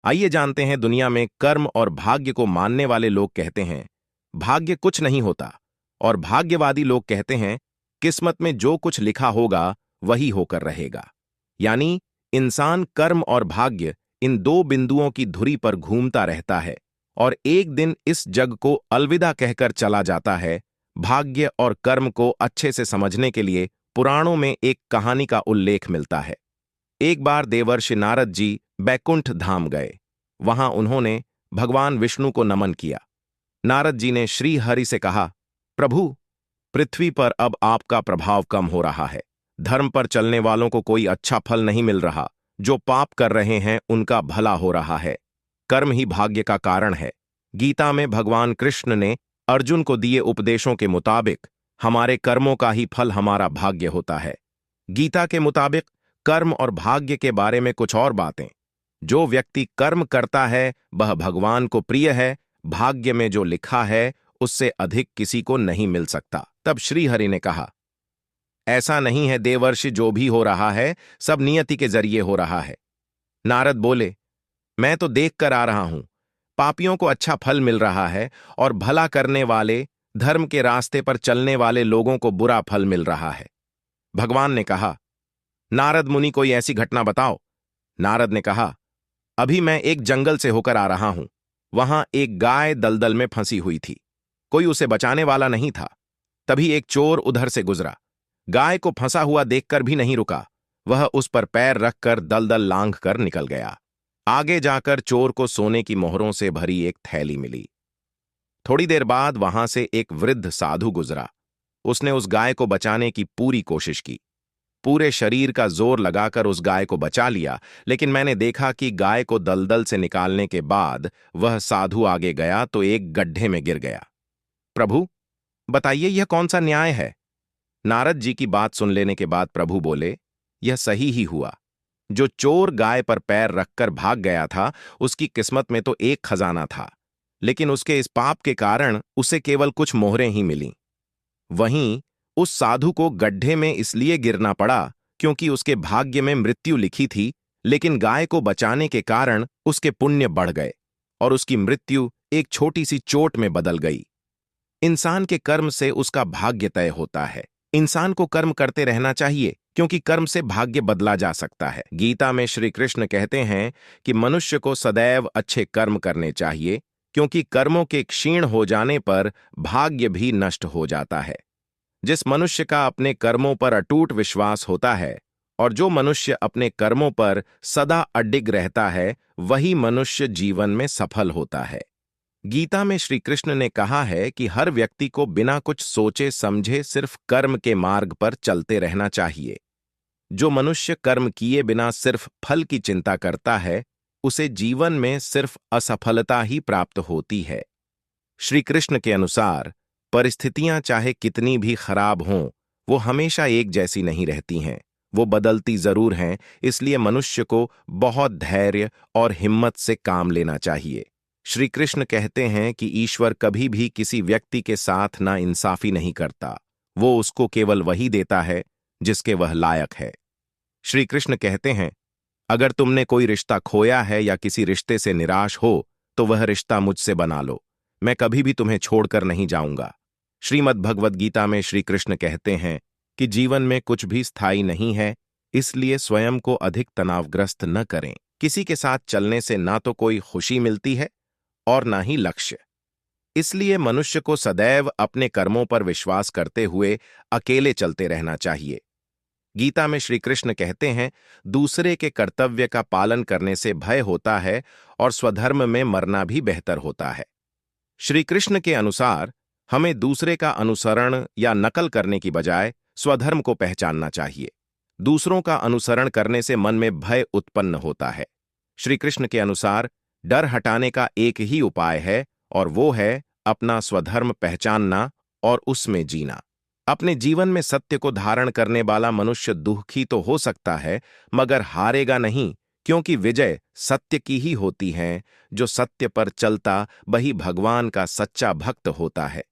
आइए जानते हैं, दुनिया में कर्म और भाग्य को मानने वाले लोग कहते हैं भाग्य कुछ नहीं होता, और भाग्यवादी लोग कहते हैं किस्मत में जो कुछ लिखा होगा वही होकर रहेगा। यानी इंसान कर्म और भाग्य, इन दो बिंदुओं की धुरी पर घूमता रहता है और एक दिन इस जग को अलविदा कहकर चला जाता है। भाग्य और कर्म को अच्छे से समझने के लिए पुराणों में एक कहानी का उल्लेख मिलता है। एक बार देवर्षि नारद जी बैकुंठ धाम गए। वहां उन्होंने भगवान विष्णु को नमन किया। नारद जी ने श्री हरि से कहा, प्रभु, पृथ्वी पर अब आपका प्रभाव कम हो रहा है। धर्म पर चलने वालों को कोई अच्छा फल नहीं मिल रहा। जो पाप कर रहे हैं उनका भला हो रहा है। कर्म ही भाग्य का कारण है। गीता में भगवान कृष्ण ने अर्जुन को दिए उपदेशों के मुताबिक हमारे कर्मों का ही फल हमारा भाग्य होता है। गीता के मुताबिक कर्म और भाग्य के बारे में कुछ और बातें। जो व्यक्ति कर्म करता है वह भगवान को प्रिय है। भाग्य में जो लिखा है उससे अधिक किसी को नहीं मिल सकता। तब श्री हरि ने कहा, ऐसा नहीं है देवर्षि, जो भी हो रहा है सब नियति के जरिए हो रहा है। नारद बोले, मैं तो देख कर आ रहा हूं, पापियों को अच्छा फल मिल रहा है और भला करने वाले, धर्म के रास्ते पर चलने वाले लोगों को बुरा फल मिल रहा है। भगवान ने कहा, नारद मुनि, कोई ऐसी घटना बताओ। नारद ने कहा, अभी मैं एक जंगल से होकर आ रहा हूं। वहां एक गाय दलदल में फंसी हुई थी। कोई उसे बचाने वाला नहीं था। तभी एक चोर उधर से गुजरा। गाय को फंसा हुआ देखकर भी नहीं रुका। वह उस पर पैर रखकर दलदल लांघ कर निकल गया। आगे जाकर चोर को सोने की मोहरों से भरी एक थैली मिली। थोड़ी देर बाद वहां से एक वृद्ध साधु गुजरा। उसने उस गाय को बचाने की पूरी कोशिश की। पूरे शरीर का जोर लगाकर उस गाय को बचा लिया, लेकिन मैंने देखा कि गाय को दलदल से निकालने के बाद वह साधु आगे गया तो एक गड्ढे में गिर गया। प्रभु, बताइए, यह कौन सा न्याय है? नारद जी की बात सुन लेने के बाद प्रभु बोले, यह सही ही हुआ। जो चोर गाय पर पैर रखकर भाग गया था, उसकी किस्मत में तो एक खजाना था, लेकिन उसके इस पाप के कारण उसे केवल कुछ मोहरें ही मिलीं। वहीं उस साधु को गड्ढे में इसलिए गिरना पड़ा क्योंकि उसके भाग्य में मृत्यु लिखी थी, लेकिन गाय को बचाने के कारण उसके पुण्य बढ़ गए और उसकी मृत्यु एक छोटी सी चोट में बदल गई। इंसान के कर्म से उसका भाग्य तय होता है। इंसान को कर्म करते रहना चाहिए, क्योंकि कर्म से भाग्य बदला जा सकता है। गीता में श्री कृष्ण कहते हैं कि मनुष्य को सदैव अच्छे कर्म करने चाहिए, क्योंकि कर्मों के क्षीण हो जाने पर भाग्य भी नष्ट हो जाता है। जिस मनुष्य का अपने कर्मों पर अटूट विश्वास होता है और जो मनुष्य अपने कर्मों पर सदा अडिग रहता है, वही मनुष्य जीवन में सफल होता है। गीता में श्री कृष्ण ने कहा है कि हर व्यक्ति को बिना कुछ सोचे समझे सिर्फ कर्म के मार्ग पर चलते रहना चाहिए। जो मनुष्य कर्म किए बिना सिर्फ फल की चिंता करता है, उसे जीवन में सिर्फ असफलता ही प्राप्त होती है। श्री कृष्ण के अनुसार परिस्थितियां चाहे कितनी भी खराब हों, वो हमेशा एक जैसी नहीं रहती हैं। वो बदलती जरूर हैं, इसलिए मनुष्य को बहुत धैर्य और हिम्मत से काम लेना चाहिए। श्री कृष्ण कहते हैं कि ईश्वर कभी भी किसी व्यक्ति के साथ नाइंसाफी नहीं करता। वो उसको केवल वही देता है जिसके वह लायक है। श्री कृष्ण कहते हैं, अगर तुमने कोई रिश्ता खोया है या किसी रिश्ते से निराश हो, तो वह रिश्ता मुझसे बना लो। मैं कभी भी तुम्हें छोड़कर नहीं जाऊंगा। श्रीमद् भगवद गीता में श्री कृष्ण कहते हैं कि जीवन में कुछ भी स्थायी नहीं है, इसलिए स्वयं को अधिक तनावग्रस्त न करें। किसी के साथ चलने से ना तो कोई खुशी मिलती है और ना ही लक्ष्य। इसलिए मनुष्य को सदैव अपने कर्मों पर विश्वास करते हुए अकेले चलते रहना चाहिए। गीता में श्री कृष्ण कहते हैं, दूसरे के कर्तव्य का पालन करने से भय होता है और स्वधर्म में मरना भी बेहतर होता है। श्री कृष्ण के अनुसार हमें दूसरे का अनुसरण या नकल करने की बजाय स्वधर्म को पहचानना चाहिए। दूसरों का अनुसरण करने से मन में भय उत्पन्न होता है। श्री कृष्ण के अनुसार डर हटाने का एक ही उपाय है, और वो है अपना स्वधर्म पहचानना और उसमें जीना। अपने जीवन में सत्य को धारण करने वाला मनुष्य दुखी तो हो सकता है, मगर हारेगा नहीं, क्योंकि विजय सत्य की ही होती है। जो सत्य पर चलता वही भगवान का सच्चा भक्त होता है।